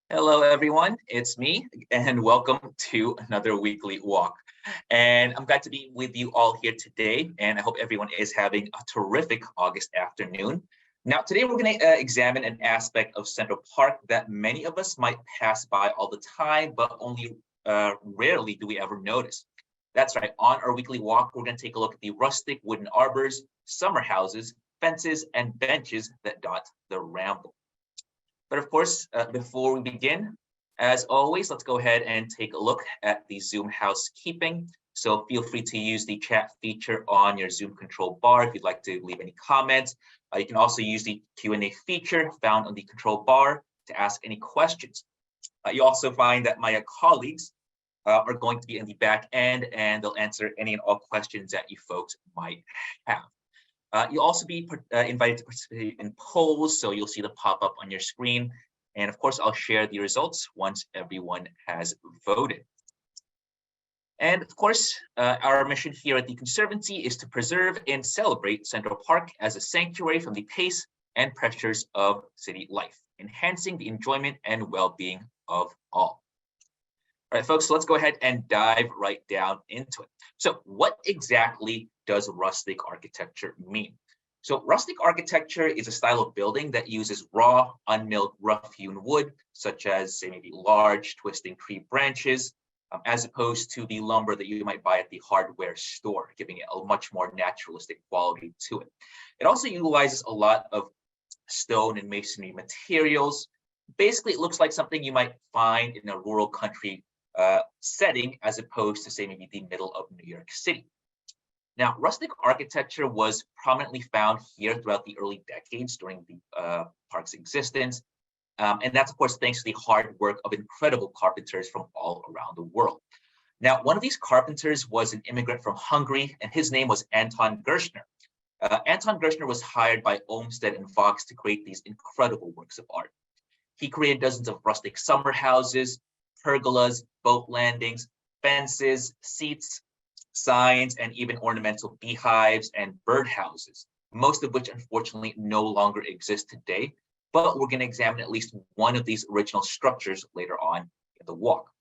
Hello, everyone. It's me, and welcome to another weekly walk. And I'm glad to be with you all here today, and I hope everyone is having a terrific August afternoon. Now, today we're going to examine an aspect of Central Park that many of us might pass by all the time, but only rarely do we ever notice. That's right. On our weekly walk, we're going to take a look at the rustic wooden arbors, summer houses, fences, and benches that dot the Ramble. But of course, before we begin, as always, let's go ahead and take a look at the Zoom housekeeping. So feel free to use the chat feature on your Zoom control bar if you'd like to leave any comments. You can also use the Q&A feature found on the control bar to ask any questions. You also find that my colleagues are going to be in the back end, and they'll answer any and all questions that you folks might have. You'll also be invited to participate in polls, so you'll see them pop up on your screen. And of course, I'll share the results once everyone has voted. And of course, our mission here at the Conservancy is to preserve and celebrate Central Park as a sanctuary from the pace and pressures of city life, enhancing the enjoyment and well-being of all. All right, folks, so let's go ahead and dive right down into it. So what exactly does rustic architecture mean? So rustic architecture is a style of building that uses raw, unmilled, rough-hewn wood, such as, say, maybe large, twisting tree branches, as opposed to the lumber that you might buy at the hardware store, giving it a much more naturalistic quality to it. It also utilizes a lot of stone and masonry materials. Basically, it looks like something you might find in a rural country setting, as opposed to, say, maybe the middle of New York City. Now, rustic architecture was prominently found here throughout the early decades during the park's existence. And that's, of course, thanks to the hard work of incredible carpenters from all around the world. Now, one of these carpenters was an immigrant from Hungary, and his name was Anton Gerstner. Anton Gerstner was hired by Olmsted and Fox to create these incredible works of art. He created dozens of rustic summer houses, pergolas, boat landings, fences, seats, signs, and even ornamental beehives and birdhouses, most of which unfortunately no longer exist today. But we're going to examine at least one of these original structures later on in the walk.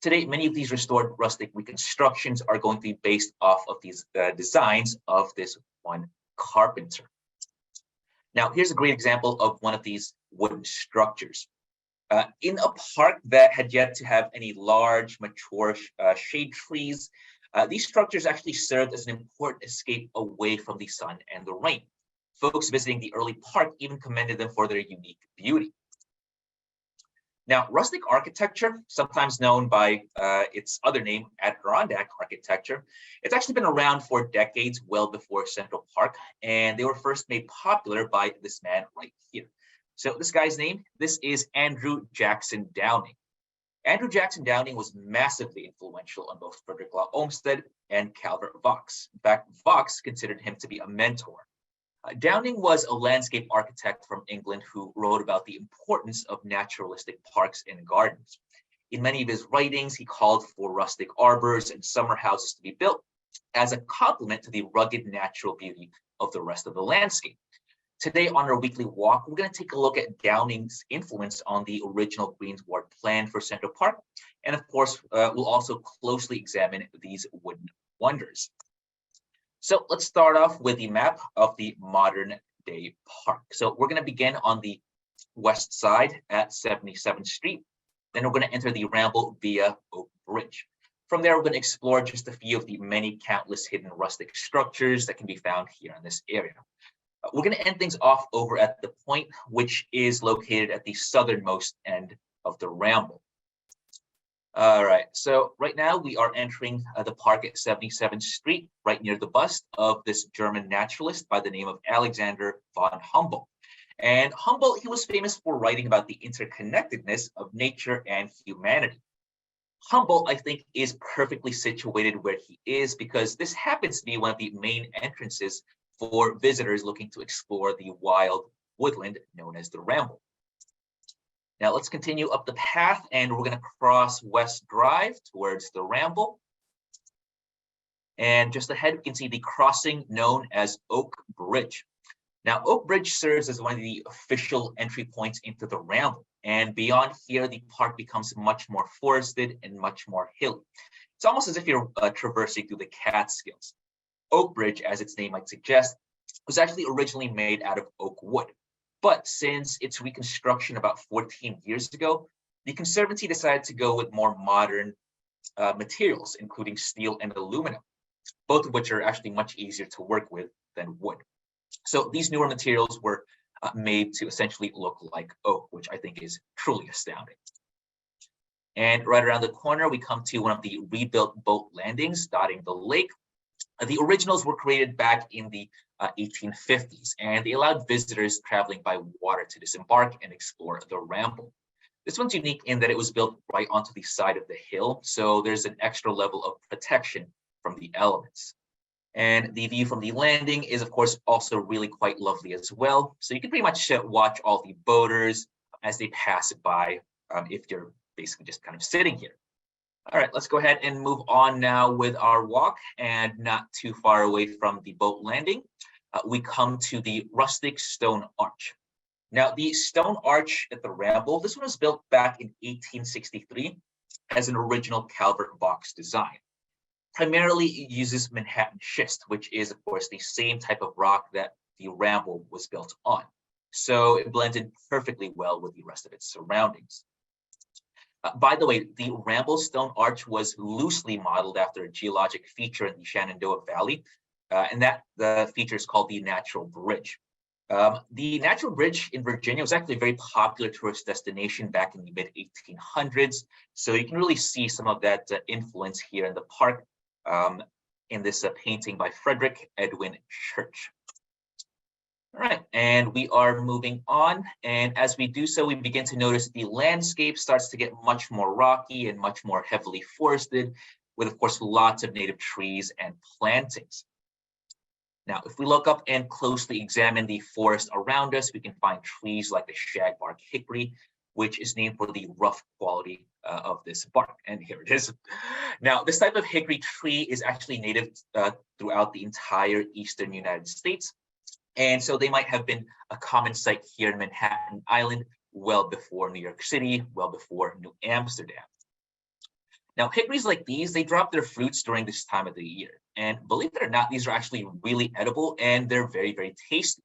Today, many of these restored rustic reconstructions are going to be based off of these designs of this one carpenter. Now, here's a great example of one of these wooden structures. In a park that had yet to have any large, mature shade trees, these structures actually served as an important escape away from the sun and the rain. Folks visiting the early park even commended them for their unique beauty. Now, rustic architecture, sometimes known by its other name, Adirondack architecture, it's actually been around for decades, well before Central Park, and they were first made popular by this man right here. So this guy's name, this is Andrew Jackson Downing. Andrew Jackson Downing was massively influential on both Frederick Law Olmsted and Calvert Vaux. In fact, Vaux considered him to be a mentor. Downing was a landscape architect from England who wrote about the importance of naturalistic parks and gardens. In many of his writings, he called for rustic arbors and summer houses to be built as a complement to the rugged natural beauty of the rest of the landscape. Today on our weekly walk, we're going to take a look at Downing's influence on the original Greensward plan for Central Park. And of course, we'll also closely examine these wooden wonders. So let's start off with the map of the modern day park. So we're going to begin on the west side at 77th Street. Then we're going to enter the Ramble via Oak Bridge. From there, we're going to explore just a few of the many countless hidden rustic structures that can be found here in this area. We're going to end things off over at the Point, which is located at the southernmost end of the Ramble. All right, so right now we are entering the park at 77th Street, right near the bust of this German naturalist by the name of Alexander von Humboldt. And Humboldt, he was famous for writing about the interconnectedness of nature and humanity. Humboldt, I think, is perfectly situated where he is because this happens to be one of the main entrances for visitors looking to explore the wild woodland known as the Ramble. Now let's continue up the path and we're going to cross West Drive towards the Ramble. And just ahead, we can see the crossing known as Oak Bridge. Now, Oak Bridge serves as one of the official entry points into the Ramble. And beyond here, the park becomes much more forested and much more hilly. It's almost as if you're traversing through the Catskills. Oak Bridge, as its name might suggest, was actually originally made out of oak wood. But since its reconstruction about 14 years ago, the Conservancy decided to go with more modern materials, including steel and aluminum, both of which are actually much easier to work with than wood. So these newer materials were made to essentially look like oak, which I think is truly astounding. And right around the corner, we come to one of the rebuilt boat landings dotting the lake. The originals were created back in the 1850s, and they allowed visitors traveling by water to disembark and explore the Ramble. This one's unique in that it was built right onto the side of the hill, so there's an extra level of protection from the elements. And the view from the landing is, of course, also really quite lovely as well. So you can pretty much watch all the boaters as they pass by if you're basically just kind of sitting here. All right, let's go ahead and move on now with our walk, and not too far away from the boat landing, we come to the Rustic Stone Arch. Now, the stone arch at the Ramble, this one was built back in 1863 as an original Calvert box design. Primarily, it uses Manhattan schist, which is, of course, the same type of rock that the Ramble was built on. So it blends in perfectly well with the rest of its surroundings. By the way, the Ramble Stone Arch was loosely modeled after a geologic feature in the Shenandoah Valley, and that the feature is called the Natural Bridge. The Natural Bridge in Virginia was actually a very popular tourist destination back in the mid-1800s, so you can really see some of that influence here in the park in this painting by Frederick Edwin Church. All right, and we are moving on. And as we do so, we begin to notice the landscape starts to get much more rocky and much more heavily forested, with, of course, lots of native trees and plantings. Now, if we look up and closely examine the forest around us, we can find trees like the shagbark hickory, which is named for the rough quality of this bark. And here it is. Now, this type of hickory tree is actually native throughout the entire eastern United States. And so they might have been a common sight here in Manhattan Island well before New York City, well before New Amsterdam. Now, hickories like these, they drop their fruits during this time of the year. And believe it or not, these are actually really edible and they're very, very tasty.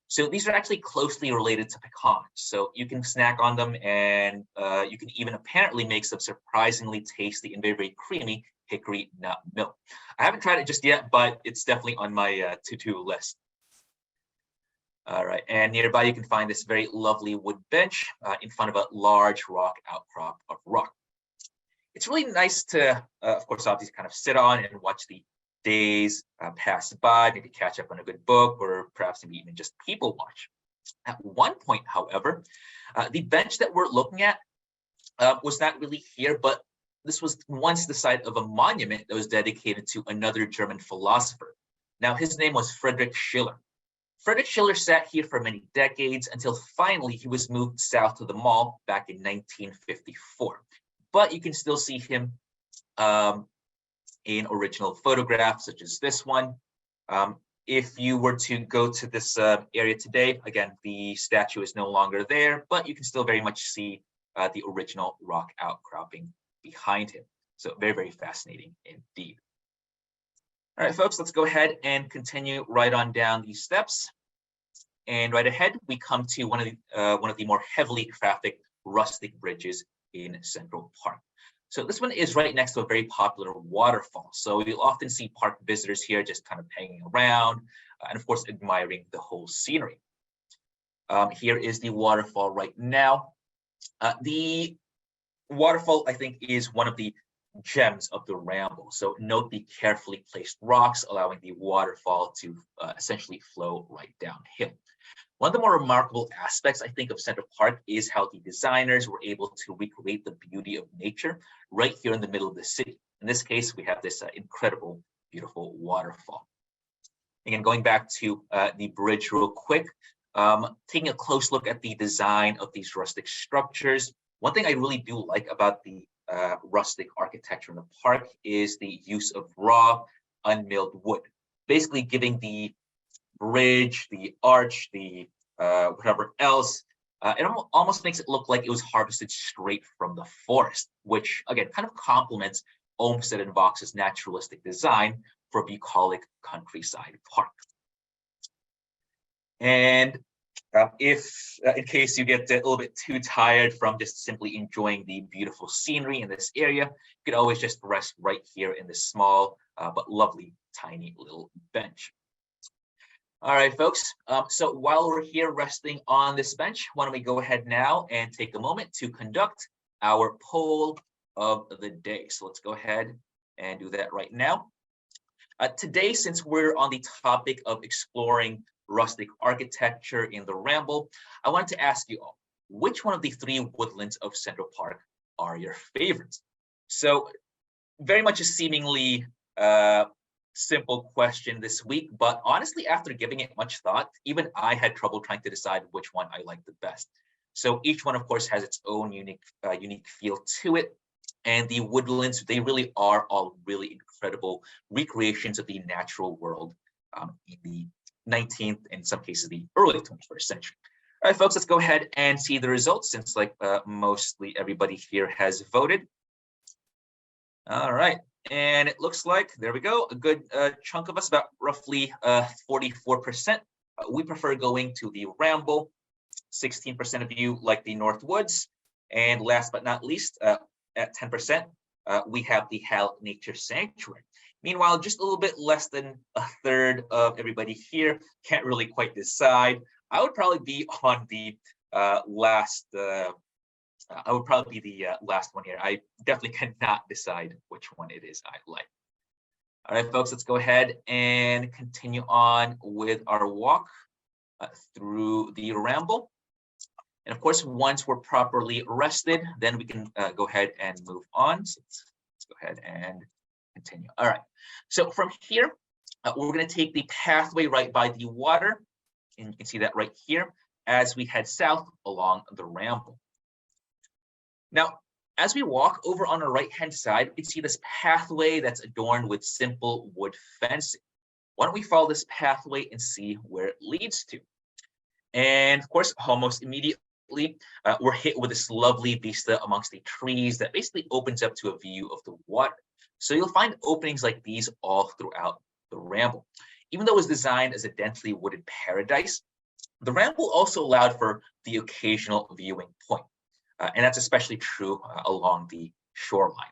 So these are actually closely related to pecans. So you can snack on them, and you can even apparently make some surprisingly tasty and very, very creamy hickory nut milk. I haven't tried it just yet, but it's definitely on my to-do list. All right, and nearby you can find this very lovely wood bench in front of a large rock outcrop of rock. It's really nice to, of course, obviously kind of sit on and watch the days pass by, maybe catch up on a good book, or perhaps maybe even just people watch. At one point, however, the bench that we're looking at was not really here, but this was once the site of a monument that was dedicated to another German philosopher. Now, his name was Friedrich Schiller. Friedrich Schiller sat here for many decades until finally he was moved south to the mall back in 1954. But you can still see him in original photographs such as this one. If you were to go to this area today, again, the statue is no longer there, but you can still very much see the original rock outcropping behind him. So very, very fascinating indeed. All right, folks, let's go ahead and continue right on down these steps. And right ahead, we come to one of the more heavily trafficked rustic bridges in Central Park. So this one is right next to a very popular waterfall. So you'll often see park visitors here just kind of hanging around and, of course, admiring the whole scenery. Here is the waterfall right now. The waterfall, I think, is one of the gems of the Ramble. So note the carefully placed rocks, allowing the waterfall to essentially flow right downhill. One of the more remarkable aspects, I think, of Central Park is how the designers were able to recreate the beauty of nature right here in the middle of the city. In this case, we have this incredible, beautiful waterfall. Again, going back to the bridge real quick, taking a close look at the design of these rustic structures. One thing I really do like about the rustic architecture in the park is the use of raw, unmilled wood, basically giving the bridge, the arch, the whatever else, It almost makes it look like it was harvested straight from the forest, which again kind of complements Olmsted and Vaux's naturalistic design for a bucolic countryside park. And if, in case you get a little bit too tired from just simply enjoying the beautiful scenery in this area, you could always just rest right here in this small but lovely tiny little bench. All right, folks. So while we're here resting on this bench, why don't we go ahead now and take a moment to conduct our poll of the day. So let's go ahead and do that right now. Today, since we're on the topic of exploring rustic architecture in the Ramble, I wanted to ask you all, which one of the 3 woodlands of Central Park are your favorites? So very much a seemingly simple question this week, but honestly, after giving it much thought, even I had trouble trying to decide which one I liked the best. So each one, of course, has its own unique feel to it. And the woodlands, they really are all really incredible recreations of the natural world in the 19th, and in some cases, the early 21st century. All right, folks, let's go ahead and see the results since mostly everybody here has voted. All right, and it looks like, there we go, a good chunk of us, about roughly 44%. We prefer going to the Ramble. 16% of you like the North Woods. And last but not least, at 10%, we have the Hal Nature Sanctuary. Meanwhile, just a little bit less than a third of everybody here can't really quite decide. I would probably be on the last one here. I definitely cannot decide which one it is I like. All right, folks, let's go ahead and continue on with our walk through the Ramble. And of course, once we're properly rested, then we can go ahead and move on. So let's go ahead and continue. All right. So from here, we're going to take the pathway right by the water. And you can see that right here as we head south along the Ramble. Now, as we walk over on the right-hand side, we can see this pathway that's adorned with simple wood fencing. Why don't we follow this pathway and see where it leads to? And of course, almost immediately, we're hit with this lovely vista amongst the trees that basically opens up to a view of the water. So you'll find openings like these all throughout the Ramble. Even though it was designed as a densely wooded paradise, the Ramble also allowed for the occasional viewing point. And that's especially true along the shoreline.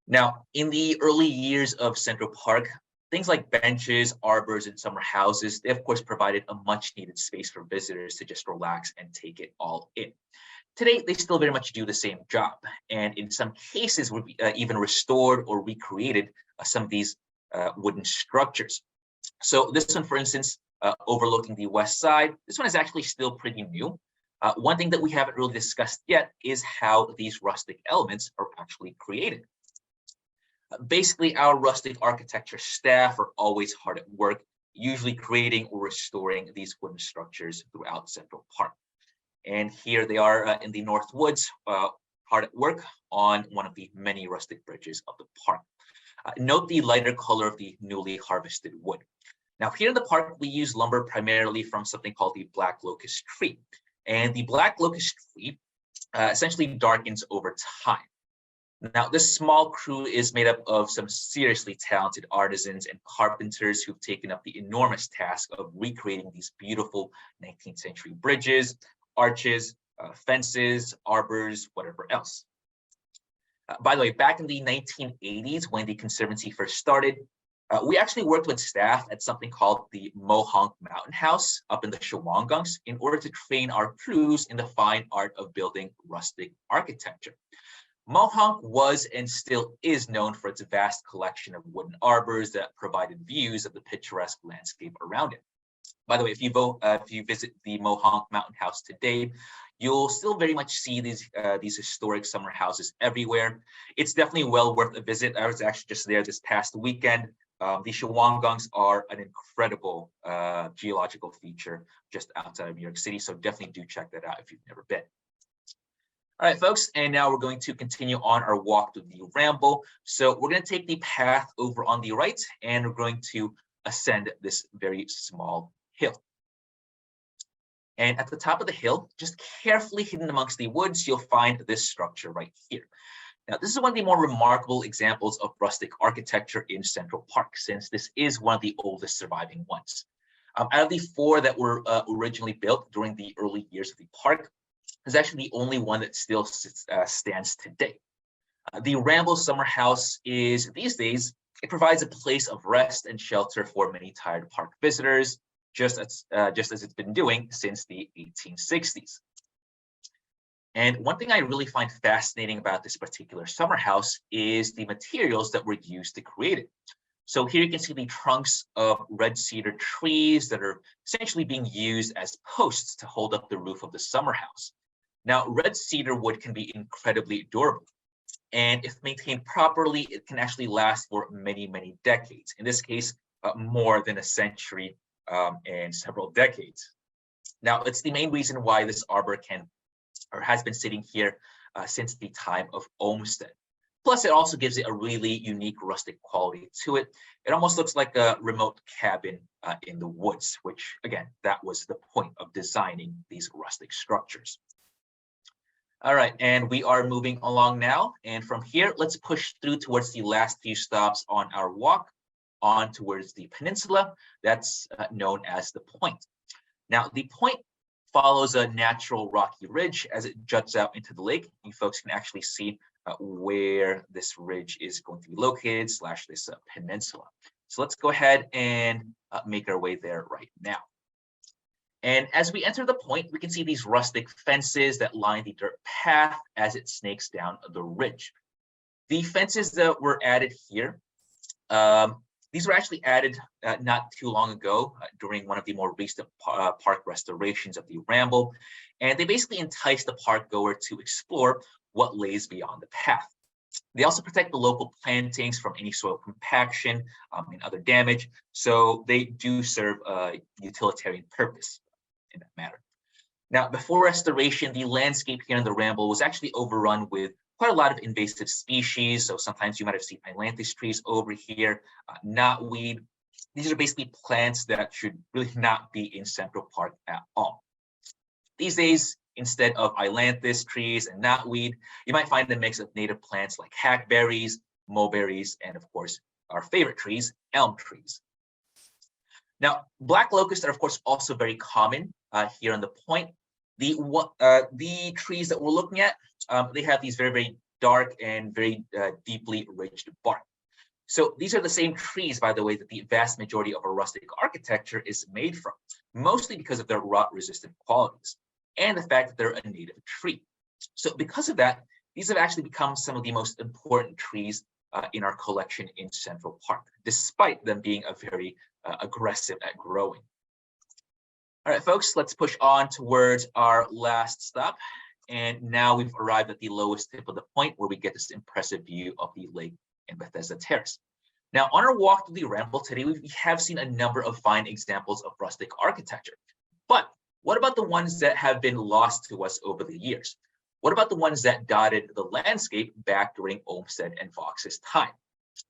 Now, in the early years of Central Park, things like benches, arbors, and summer houses, they of course provided a much needed space for visitors to just relax and take it all in. Today, they still very much do the same job. And in some cases, we've even restored or recreated some of these wooden structures. So this one, for instance, overlooking the west side, this one is actually still pretty new. One thing that we haven't really discussed yet is how these rustic elements are actually created. Basically, our rustic architecture staff are always hard at work, usually creating or restoring these wooden structures throughout Central Park. And here they are in the North Woods, hard at work on one of the many rustic bridges of the park. Note the lighter color of the newly harvested wood. Now, here in the park, we use lumber primarily from something called the black locust tree. And the black locust tree essentially darkens over time. Now, this small crew is made up of some seriously talented artisans and carpenters who've taken up the enormous task of recreating these beautiful 19th century bridges, arches, fences, arbors, whatever else. By the way, back in the 1980s, when the Conservancy first started, we actually worked with staff at something called the Mohonk Mountain House up in the Shawangunks in order to train our crews in the fine art of building rustic architecture. Mohonk was and still is known for its vast collection of wooden arbors that provided views of the picturesque landscape around it. By the way, if you visit the Mohonk Mountain House today, you'll still very much see these historic summer houses everywhere. It's definitely well worth a visit. I was actually just there this past weekend. The Shawangunks are an incredible geological feature just outside of New York City, so definitely do check that out if you've never been. All right, folks, and now we're going to continue on our walk through the Ramble. So we're going to take the path over on the right, and we're going to ascend this very small hill. And at the top of the hill, just carefully hidden amongst the woods, you'll find this structure right here. Now, this is one of the more remarkable examples of rustic architecture in Central Park, since this is one of the oldest surviving ones. Out of the 4 that were originally built during the early years of the park, is actually the only one that still stands today. The Ramble Summer House is, these days, it provides a place of rest and shelter for many tired park visitors, just as it's been doing since the 1860s. And one thing I really find fascinating about this particular summer house is the materials that were used to create it. So here you can see the trunks of red cedar trees that are essentially being used as posts to hold up the roof of the summer house. Now, red cedar wood can be incredibly durable, and if maintained properly, it can actually last for many, many decades. In this case, more than a century and several decades. Now, it's the main reason why this arbor has been sitting here since the time of Olmsted. Plus, it also gives it a really unique rustic quality to it. It almost looks like a remote cabin in the woods, which, again, that was the point of designing these rustic structures. All right, and we are moving along now. And from here, let's push through towards the last few stops on our walk on towards the peninsula that's known as the Point. Now, the Point follows a natural rocky ridge as it juts out into the lake. You folks can actually see where this ridge is going to be located / this peninsula. So let's go ahead and make our way there right now. And as we enter the Point, we can see these rustic fences that line the dirt path as it snakes down the ridge. The fences that were added here, these were actually added not too long ago during one of the more recent park restorations of the Ramble. And they basically entice the park goer to explore what lays beyond the path. They also protect the local plantings from any soil compaction and other damage. So they do serve a utilitarian purpose in that matter. Now, before restoration, the landscape here in the Ramble was actually overrun with quite a lot of invasive species. So sometimes you might have seen ailanthus trees over here, knotweed. These are basically plants that should really not be in Central Park at all. These days, instead of ailanthus trees and knotweed, you might find a mix of native plants like hackberries, mulberries, and of course, our favorite trees, elm trees. Now, black locusts are of course also very common here on the Point. The trees that we're looking at, they have these very, very dark and very deeply ridged bark. So these are the same trees, by the way, that the vast majority of our rustic architecture is made from, mostly because of their rot-resistant qualities and the fact that they're a native tree. So because of that, these have actually become some of the most important trees in our collection in Central Park, despite them being very aggressive at growing. All right, folks, let's push on towards our last stop. And now we've arrived at the lowest tip of the Point where we get this impressive view of the lake in Bethesda Terrace. Now, on our walk through the Ramble today, we have seen a number of fine examples of rustic architecture. But what about the ones that have been lost to us over the years? What about the ones that dotted the landscape back during Olmsted and Vaux's time?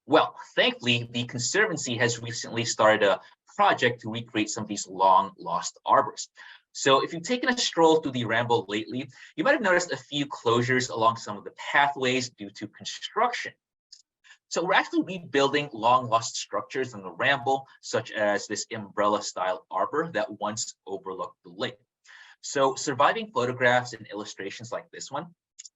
Well, thankfully, the Conservancy has recently started a project to recreate some of these long lost arbors. So if you've taken a stroll through the Ramble lately, you might have noticed a few closures along some of the pathways due to construction. So we're actually rebuilding long lost structures in the Ramble, such as this umbrella style arbor that once overlooked the lake. So surviving photographs and illustrations like this one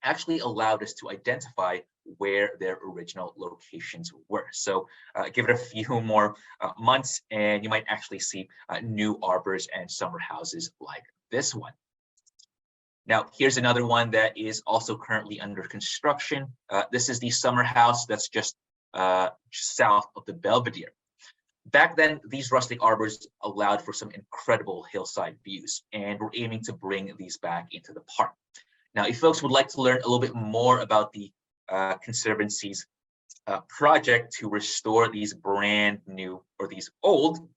actually allowed us to identify where their original locations were. So give it a few more months and you might actually see new arbors and summer houses like this one. Now, here's another one that is also currently under construction. This is the summer house that's just south of the Belvedere. Back then, these rustic arbors allowed for some incredible hillside views, and we're aiming to bring these back into the park. Now, if folks would like to learn a little bit more about the Conservancy's project to restore these brand new or these old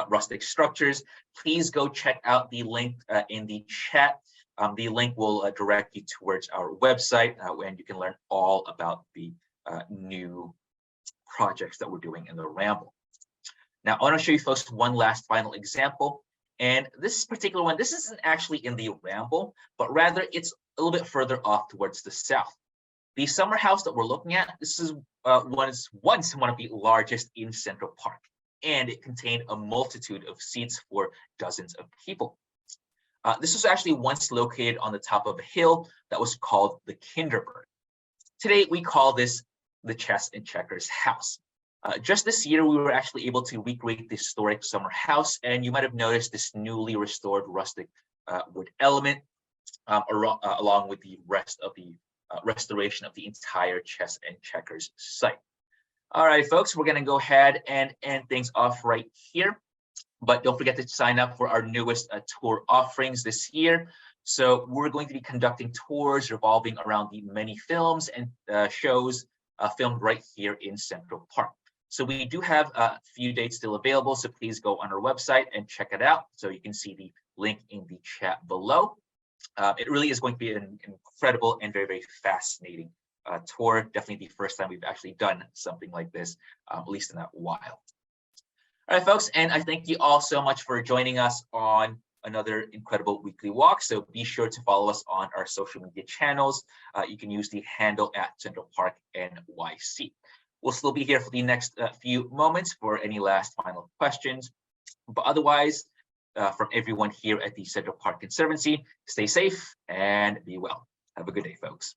rustic structures, please go check out the link in the chat. The link will direct you towards our website and you can learn all about the new projects that we're doing in the Ramble. Now, I want to show you folks one last final example. And this particular one, this isn't actually in the Ramble, but rather it's a little bit further off towards the south. The summer house that we're looking at, this is was once one of the largest in Central Park, and it contained a multitude of seats for dozens of people. This was actually once located on the top of a hill that was called the Kinderbird. Today, we call this the Chess and Checkers House. Just this year, we were actually able to recreate the historic summer house, and you might have noticed this newly restored rustic wood element along with the rest of the restoration of the entire Chess and Checkers site. All right, folks, we're going to go ahead and end things off right here. But don't forget to sign up for our newest tour offerings this year. So we're going to be conducting tours revolving around the many films and shows filmed right here in Central Park. So we do have a few dates still available, so please go on our website and check it out. So you can see the link in the chat below. It really is going to be an incredible and very, very fascinating tour. Definitely the first time we've actually done something like this, at least in a while. All right, folks, and I thank you all so much for joining us on another incredible weekly walk. So be sure to follow us on our social media channels. You can use the handle at Central Park NYC. We'll still be here for the next few moments for any last final questions. But otherwise, from everyone here at the Central Park Conservancy, stay safe and be well. Have a good day, folks.